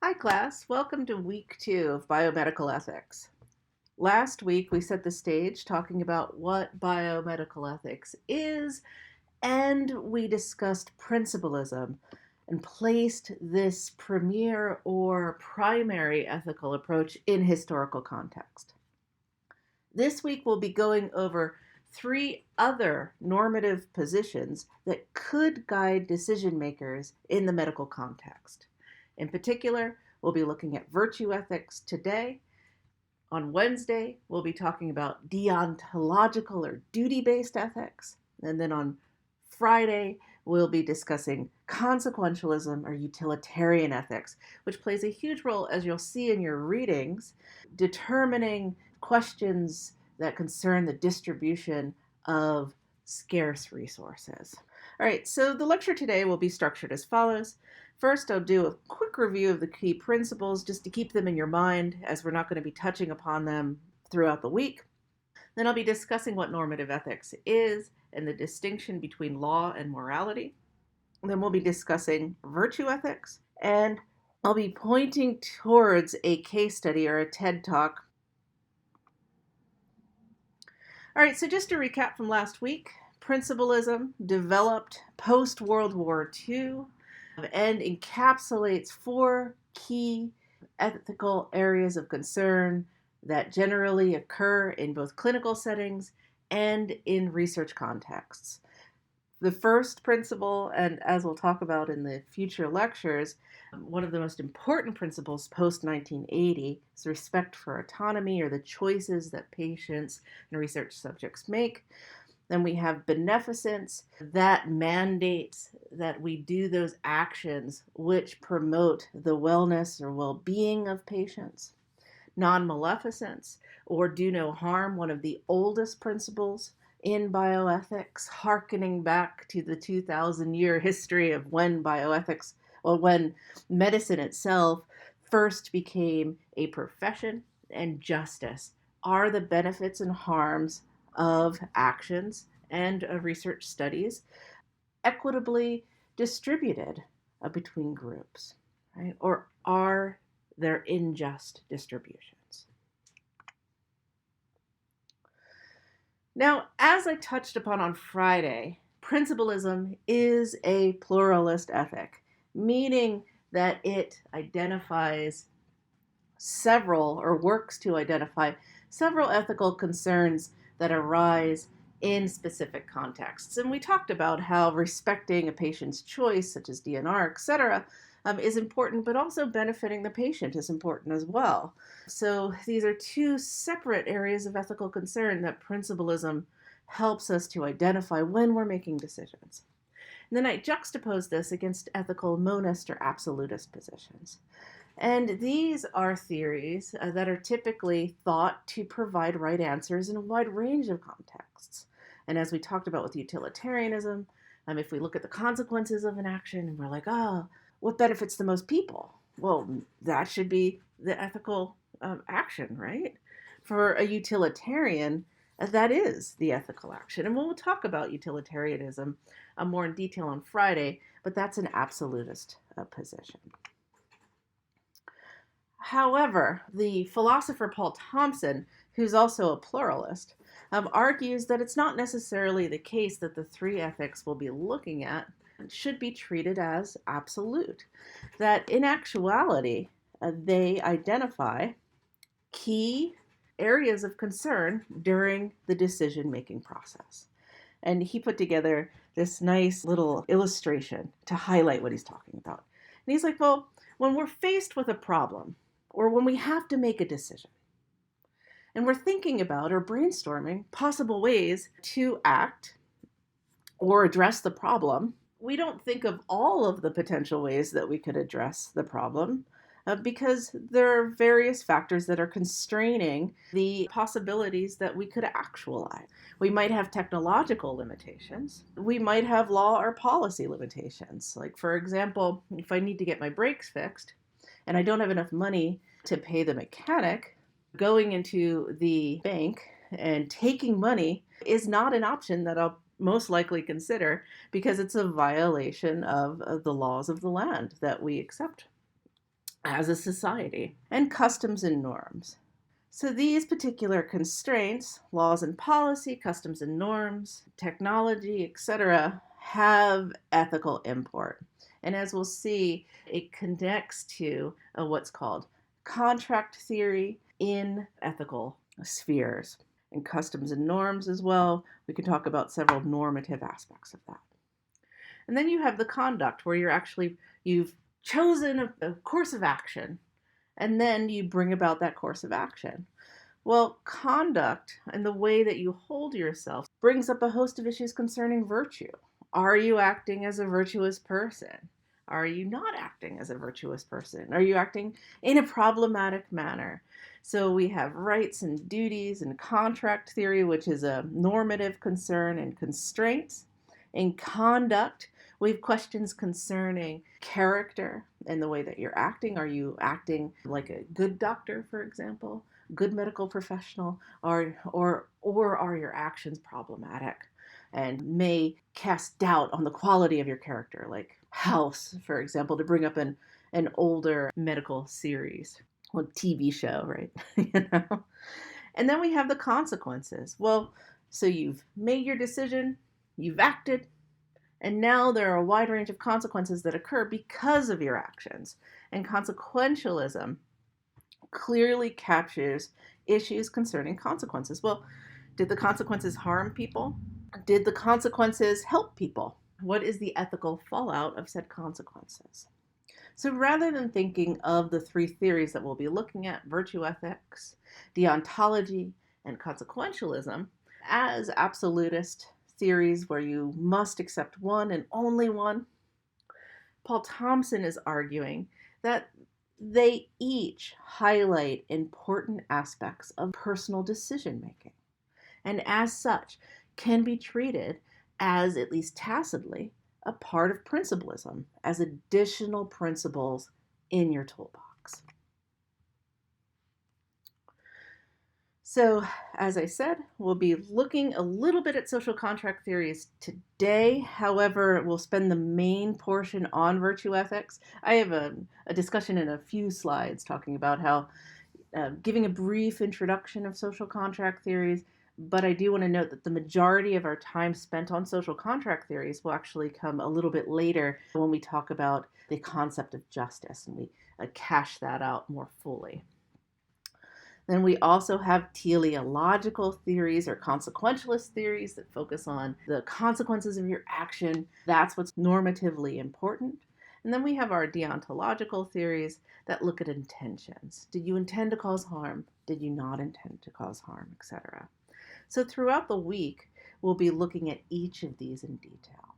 Hi class, welcome to week 2 of biomedical ethics. Last week we set the stage talking about what biomedical ethics is, and we discussed principalism and placed this premier or primary ethical approach in historical context. This week we'll be going over 3 other normative positions that could guide decision makers in the medical context. In particular, we'll be looking at virtue ethics today. On Wednesday, we'll be talking about deontological or duty-based ethics. And then on Friday, we'll be discussing consequentialism or utilitarian ethics, which plays a huge role, as you'll see in your readings, determining questions that concern the distribution of scarce resources. All right, so the lecture today will be structured as follows. First, I'll do a quick review of the key principles just to keep them in your mind, as we're not going to be touching upon them throughout the week. Then I'll be discussing what normative ethics is and the distinction between law and morality. Then we'll be discussing virtue ethics, and I'll be pointing towards a case study or a TED Talk. All right, so just to recap from last week, principalism developed post-World War II and encapsulates 4 key ethical areas of concern that generally occur in both clinical settings and in research contexts. The first principle, and as we'll talk about in the future lectures, one of the most important principles post-1980 is respect for autonomy, or the choices that patients and research subjects make. Then we have beneficence, that mandates that we do those actions which promote the wellness or well-being of patients. Non-maleficence, or do no harm, one of the oldest principles in bioethics, hearkening back to the 2,000-year history of when when medicine itself first became a profession, and justice are the benefits and harms of actions and of research studies equitably distributed between groups, right? Or are there unjust distributions? Now, as I touched upon on Friday, principalism is a pluralist ethic, meaning that it identifies several, or works to identify several ethical concerns that arise in specific contexts. And we talked about how respecting a patient's choice, such as DNR, etc., is important, but also benefiting the patient is important as well. So these are 2 separate areas of ethical concern that principalism helps us to identify when we're making decisions. And then I juxtapose this against ethical monist or absolutist positions. And these are theories that are typically thought to provide right answers in a wide range of contexts. And as we talked about with utilitarianism, if we look at the consequences of an action and we're like, what benefits the most people? Well, that should be the ethical action, right? For a utilitarian, that is the ethical action. And we'll talk about utilitarianism more in detail on Friday, but that's an absolutist position. However, the philosopher Paul Thompson, who's also a pluralist, argues that it's not necessarily the case that the 3 ethics we'll be looking at should be treated as absolute. That in actuality, they identify key areas of concern during the decision-making process. And he put together this nice little illustration to highlight what he's talking about. And he's like, well, when we're faced with a problem, or when we have to make a decision, and we're thinking about or brainstorming possible ways to act or address the problem, we don't think of all of the potential ways that we could address the problem because there are various factors that are constraining the possibilities that we could actualize. We might have technological limitations. We might have law or policy limitations. Like, for example, if I need to get my brakes fixed and I don't have enough money to pay the mechanic, going into the bank and taking money is not an option that I'll most likely consider because it's a violation of the laws of the land that we accept. as a society, and customs and norms. So these particular constraints, laws and policy, customs and norms, technology, etc., have ethical import. And as we'll see, it connects to what's called contract theory in ethical spheres. And customs and norms as well. We can talk about several normative aspects of that. And then you have the conduct, where you've chosen a course of action, and then you bring about that course of action. Well, conduct and the way that you hold yourself brings up a host of issues concerning virtue. Are you acting as a virtuous person? Are you not acting as a virtuous person? Are you acting in a problematic manner? So we have rights and duties and contract theory, which is a normative concern and constraints. In conduct, we have questions concerning character and the way that you're acting. Are you acting like a good doctor, for example, good medical professional, or are your actions problematic and may cast doubt on the quality of your character, like House, for example, to bring up an older medical series or TV show, right? And then we have the consequences. Well, so you've made your decision, you've acted, and now there are a wide range of consequences that occur because of your actions. And consequentialism clearly captures issues concerning consequences. Well, did the consequences harm people? Did the consequences help people? What is the ethical fallout of said consequences? So rather than thinking of the three theories that we'll be looking at, virtue ethics, deontology, and consequentialism, as absolutist theories where you must accept one and only one, Paul Thompson is arguing that they each highlight important aspects of personal decision making, and as such can be treated as, at least tacitly, a part of principlism, as additional principles in your toolbox. So, as I said, we'll be looking a little bit at social contract theories today. However, we'll spend the main portion on virtue ethics. I have a discussion in a few slides talking about how giving a brief introduction of social contract theories, but I do want to note that the majority of our time spent on social contract theories will actually come a little bit later when we talk about the concept of justice, and we cash that out more fully. Then we also have teleological theories or consequentialist theories that focus on the consequences of your action. That's what's normatively important. And then we have our deontological theories that look at intentions. Did you intend to cause harm? Did you not intend to cause harm, etc.? So throughout the week, we'll be looking at each of these in detail.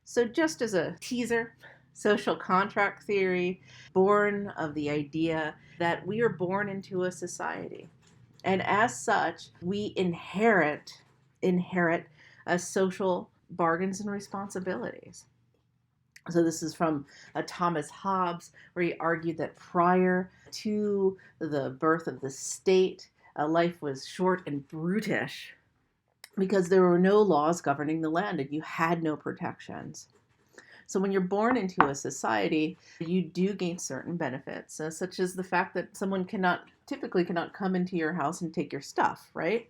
So just as a teaser, social contract theory, born of the idea that we are born into a society. And as such, we inherit social bargains and responsibilities. So this is from Thomas Hobbes, where he argued that prior to the birth of the state, life was short and brutish because there were no laws governing the land and you had no protections. So when you're born into a society, you do gain certain benefits, such as the fact that someone typically cannot come into your house and take your stuff, right?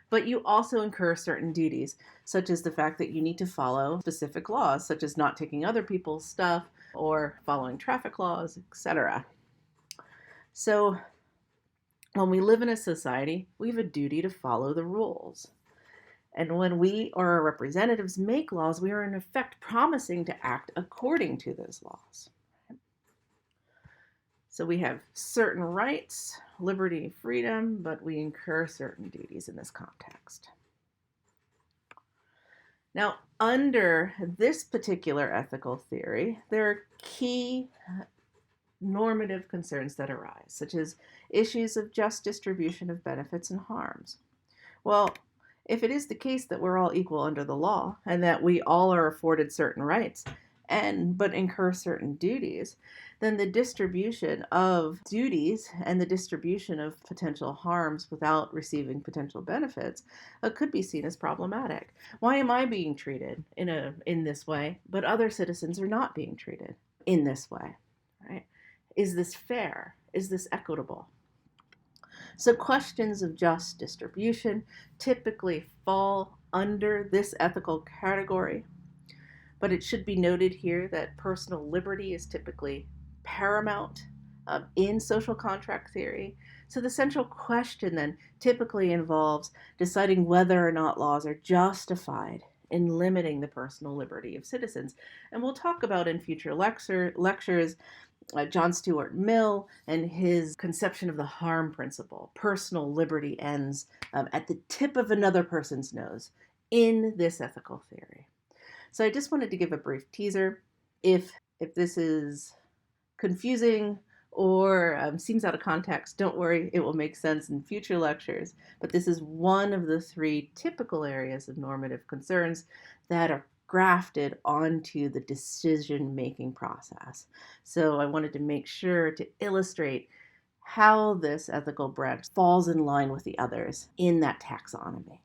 But you also incur certain duties, such as the fact that you need to follow specific laws, such as not taking other people's stuff or following traffic laws, etc. So when we live in a society, we have a duty to follow the rules. And when we or our representatives make laws, we are in effect promising to act according to those laws. So we have certain rights, liberty, freedom, but we incur certain duties in this context. Now, under this particular ethical theory, there are key normative concerns that arise, such as issues of just distribution of benefits and harms. Well, if it is the case that we're all equal under the law and that we all are afforded certain rights, but incur certain duties, then the distribution of duties and the distribution of potential harms without receiving potential benefits could be seen as problematic. Why am I being treated in this way, but other citizens are not being treated in this way? Right? Is this fair? Is this equitable? So questions of just distribution typically fall under this ethical category, but it should be noted here that personal liberty is typically paramount in social contract theory. So the central question then typically involves deciding whether or not laws are justified in limiting the personal liberty of citizens. And we'll talk about in future lectures John Stuart Mill and his conception of the harm principle. Personal liberty ends at the tip of another person's nose in this ethical theory. So I just wanted to give a brief teaser. If this is confusing or seems out of context, don't worry, it will make sense in future lectures. But this is one of the three typical areas of normative concerns that are grafted onto the decision-making process. So I wanted to make sure to illustrate how this ethical branch falls in line with the others in that taxonomy.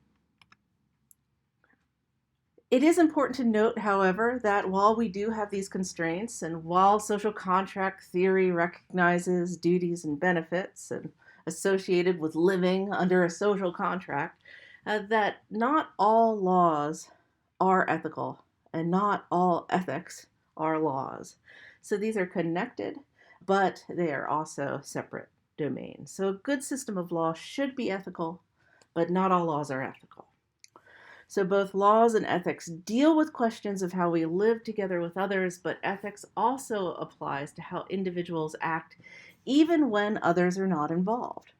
It is important to note, however, that while we do have these constraints and while social contract theory recognizes duties and benefits and associated with living under a social contract, that not all laws are ethical and not all ethics are laws. So these are connected, but they are also separate domains. So a good system of law should be ethical, but not all laws are ethical. So both laws and ethics deal with questions of how we live together with others, but ethics also applies to how individuals act even when others are not involved.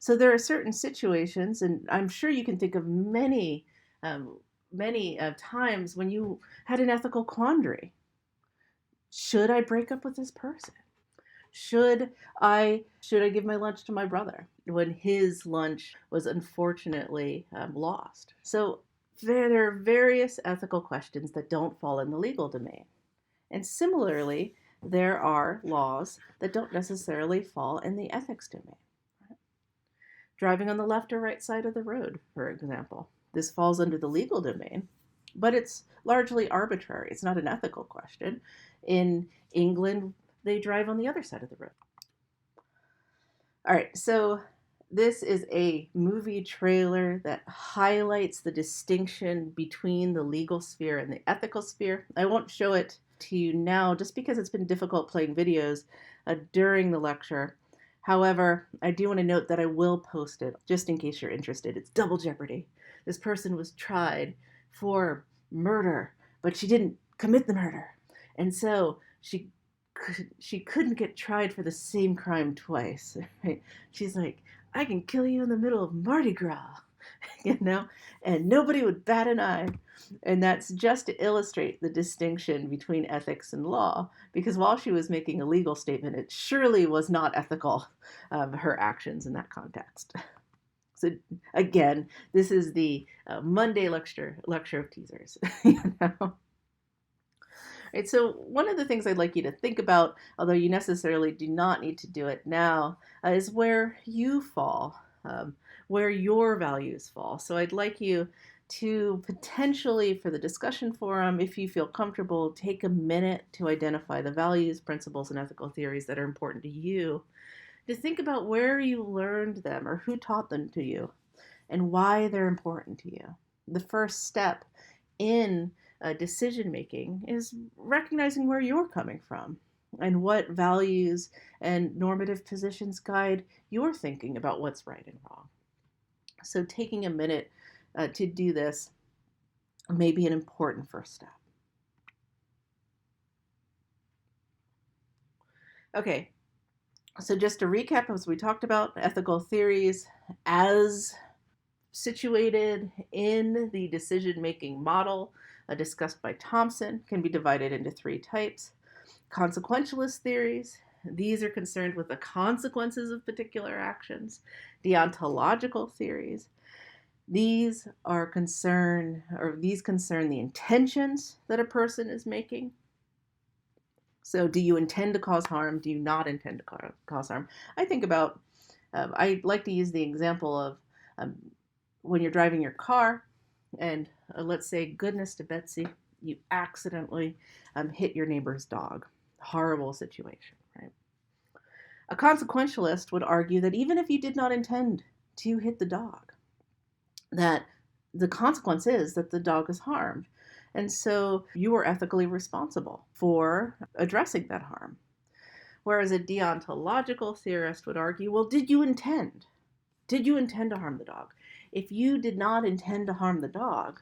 So there are certain situations, and I'm sure you can think of many times when you had an ethical quandary. Should I break up with this person? Should I give my lunch to my brother when his lunch was unfortunately lost? So there are various ethical questions that don't fall in the legal domain. And similarly, there are laws that don't necessarily fall in the ethics domain. Driving on the left or right side of the road, for example. This falls under the legal domain, but it's largely arbitrary. It's not an ethical question. In England, they drive on the other side of the road. All right, so this is a movie trailer that highlights the distinction between the legal sphere and the ethical sphere. I won't show it to you now just because it's been difficult playing videos during the lecture. However, I do want to note that I will post it just in case you're interested. It's double jeopardy. This person was tried for murder, but she didn't commit the murder. And so she couldn't get tried for the same crime twice. Right? She's like, I can kill you in the middle of Mardi Gras, and nobody would bat an eye. And that's just to illustrate the distinction between ethics and law, because while she was making a legal statement, it surely was not ethical, her actions in that context. So again, this is the Monday lecture of teasers. Right, so one of the things I'd like you to think about, although you necessarily do not need to do it now, is where you fall, where your values fall. So I'd like you to potentially, for the discussion forum, if you feel comfortable, take a minute to identify the values, principles, and ethical theories that are important to you, to think about where you learned them or who taught them to you and why they're important to you. The first step in decision making is recognizing where you're coming from and what values and normative positions guide your thinking about what's right and wrong. So taking a minute to do this may be an important first step. Okay, so just to recap, as we talked about, ethical theories as situated in the decision-making model discussed by Thompson can be divided into three types. Consequentialist theories, these are concerned with the consequences of particular actions. Deontological theories, these concern the intentions that a person is making. So do you intend to cause harm? Do you not intend to cause harm? I think about, I like to use the example of um, when you're driving your car and let's say, goodness to Betsy, you accidentally hit your neighbor's dog. Horrible situation, right? A consequentialist would argue that even if you did not intend to hit the dog, that the consequence is that the dog is harmed. And so you are ethically responsible for addressing that harm. Whereas a deontological theorist would argue, well, did you intend? Did you intend to harm the dog? If you did not intend to harm the dog,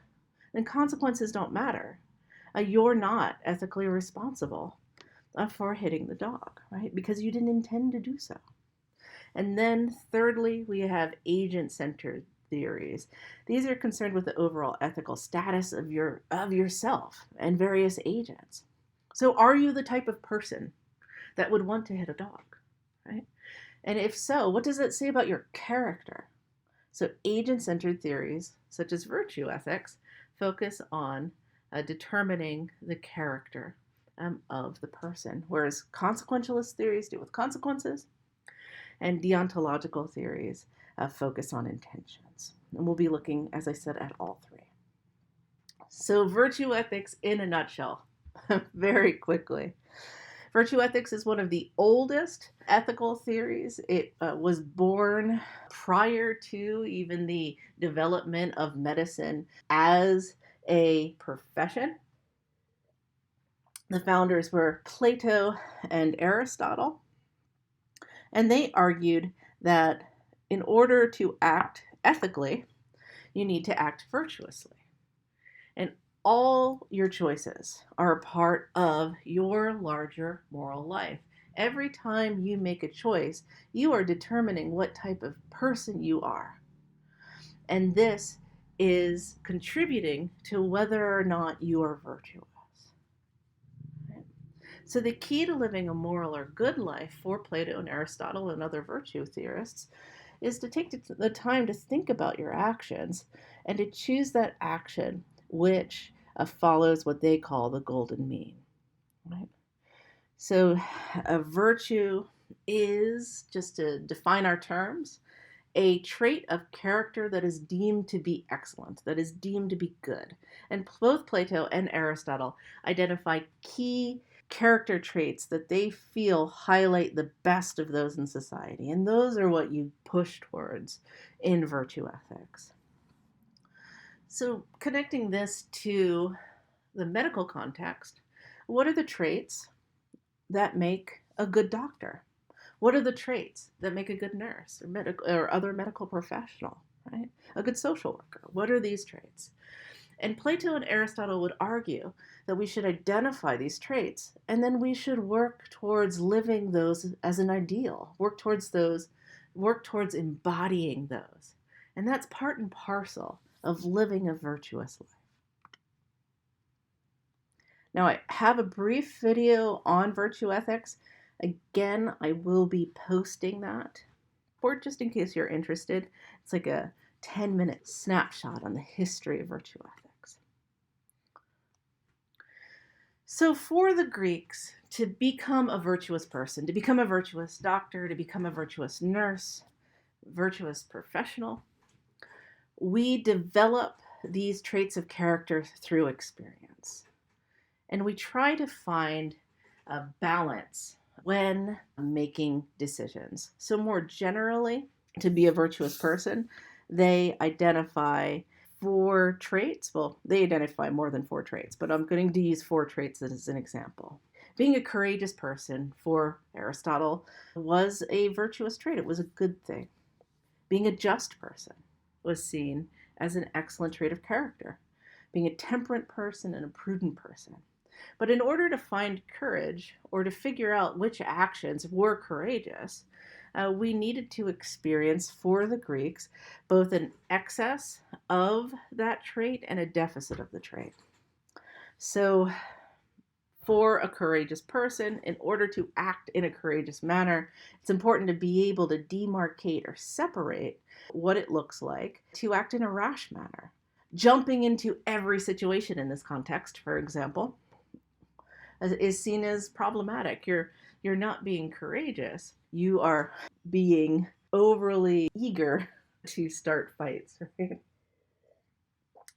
then consequences don't matter. You're not ethically responsible for hitting the dog, right? Because you didn't intend to do so. And then thirdly, we have agent-centered theories. These are concerned with the overall ethical status of yourself and various agents. So are you the type of person that would want to hit a dog, right? And if so, what does that say about your character? So agent-centered theories, such as virtue ethics, focus on determining the character of the person, whereas consequentialist theories deal with consequences, and deontological theories focus on intentions. And we'll be looking, as I said, at all three. So virtue ethics in a nutshell, very quickly. Virtue ethics is one of the oldest ethical theories. It was born prior to even the development of medicine as a profession. The founders were Plato and Aristotle, and they argued that in order to act ethically, you need to act virtuously. And all your choices are a part of your larger moral life. Every time you make a choice, you are determining what type of person you are. And this is contributing to whether or not you are virtuous. So the key to living a moral or good life for Plato and Aristotle and other virtue theorists is to take the time to think about your actions and to choose that action which follows what they call the golden mean. Right? So a virtue is, just to define our terms, a trait of character that is deemed to be excellent, that is deemed to be good. And both Plato and Aristotle identify key character traits that they feel highlight the best of those in society. And those are what you push towards in virtue ethics. So connecting this to the medical context, what are the traits that make a good doctor? What are the traits that make a good nurse or other medical professional, right? A good social worker. What are these traits? And Plato and Aristotle would argue that we should identify these traits and then we should work towards living those as an ideal, work towards embodying those. And that's part and parcel of living a virtuous life. Now, I have a brief video on virtue ethics. Again, I will be posting that, or just in case you're interested. It's like a 10-minute snapshot on the history of virtue ethics. So for the Greeks, to become a virtuous person, to become a virtuous doctor, to become a virtuous nurse, virtuous professional, we develop these traits of character through experience. And we try to find a balance when making decisions. So more generally, to be a virtuous person, they identify 4 traits. Well, they identify more than 4 traits, but I'm going to use 4 traits as an example. Being a courageous person for Aristotle was a virtuous trait. It was a good thing. Being a just person was seen as an excellent trait of character. Being a temperate person and a prudent person. But in order to find courage or to figure out which actions were courageous, we needed to experience, for the Greeks, both an excess of that trait and a deficit of the trait. So for a courageous person, in order to act in a courageous manner, it's important to be able to demarcate or separate what it looks like to act in a rash manner. Jumping into every situation in this context, for example, is seen as problematic. You're not being courageous. You are being overly eager to start fights, right?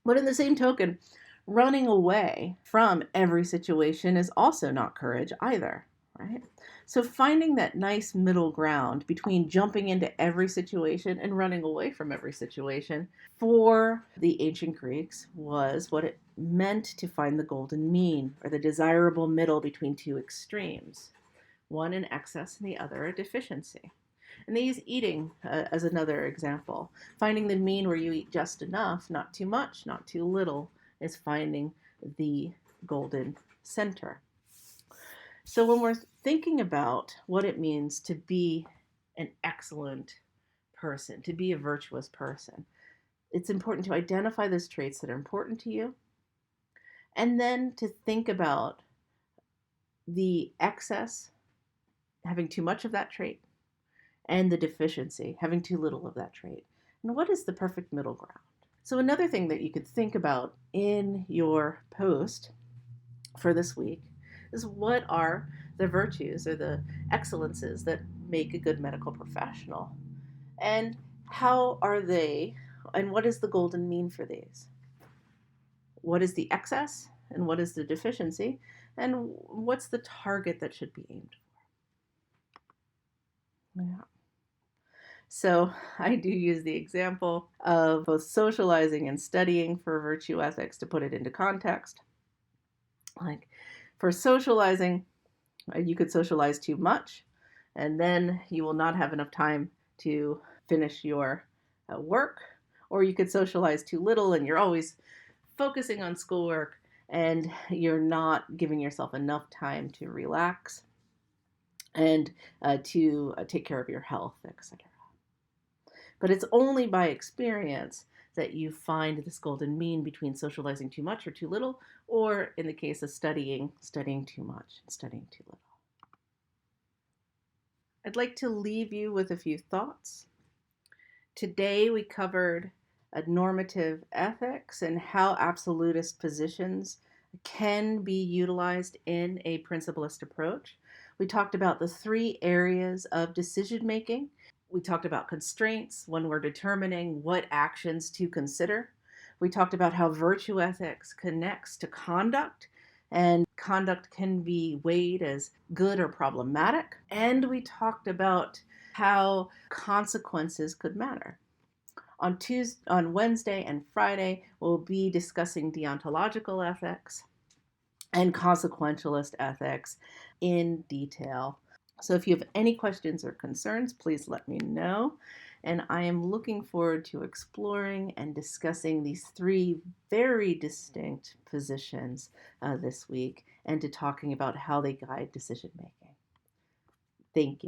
But in the same token, running away from every situation is also not courage either, right? So finding that nice middle ground between jumping into every situation and running away from every situation for the ancient Greeks was what it meant to find the golden mean, or the desirable middle between two extremes, one in excess and the other a deficiency. And they use eating as another example. Finding the mean where you eat just enough, not too much, not too little, is finding the golden center. So when we're thinking about what it means to be an excellent person, to be a virtuous person, it's important to identify those traits that are important to you, and then to think about the excess, having too much of that trait, and the deficiency, having too little of that trait. And what is the perfect middle ground? So, another thing that you could think about in your post for this week is, what are the virtues or the excellences that make a good medical professional? And how are they, and what is the golden mean for these? What is the excess and what is the deficiency? And what's the target that should be aimed for? Yeah. So I do use the example of both socializing and studying for virtue ethics to put it into context. Like, for socializing, you could socialize too much, and then you will not have enough time to finish your work. Or you could socialize too little, and you're always focusing on schoolwork, and you're not giving yourself enough time to relax and to take care of your health, etc. But it's only by experience that you find this golden mean between socializing too much or too little, or in the case of studying too much and studying too little. I'd like to leave you with a few thoughts. Today we covered normative ethics and how absolutist positions can be utilized in a principlist approach. We talked about the 3 areas of decision making. We talked about constraints when we're determining what actions to consider. We talked about how virtue ethics connects to conduct, and conduct can be weighed as good or problematic. And we talked about how consequences could matter. On Wednesday and Friday, we'll be discussing deontological ethics and consequentialist ethics in detail. So if you have any questions or concerns, please let me know. And I am looking forward to exploring and discussing these 3 very distinct positions this week, and to talking about how they guide decision making. Thank you.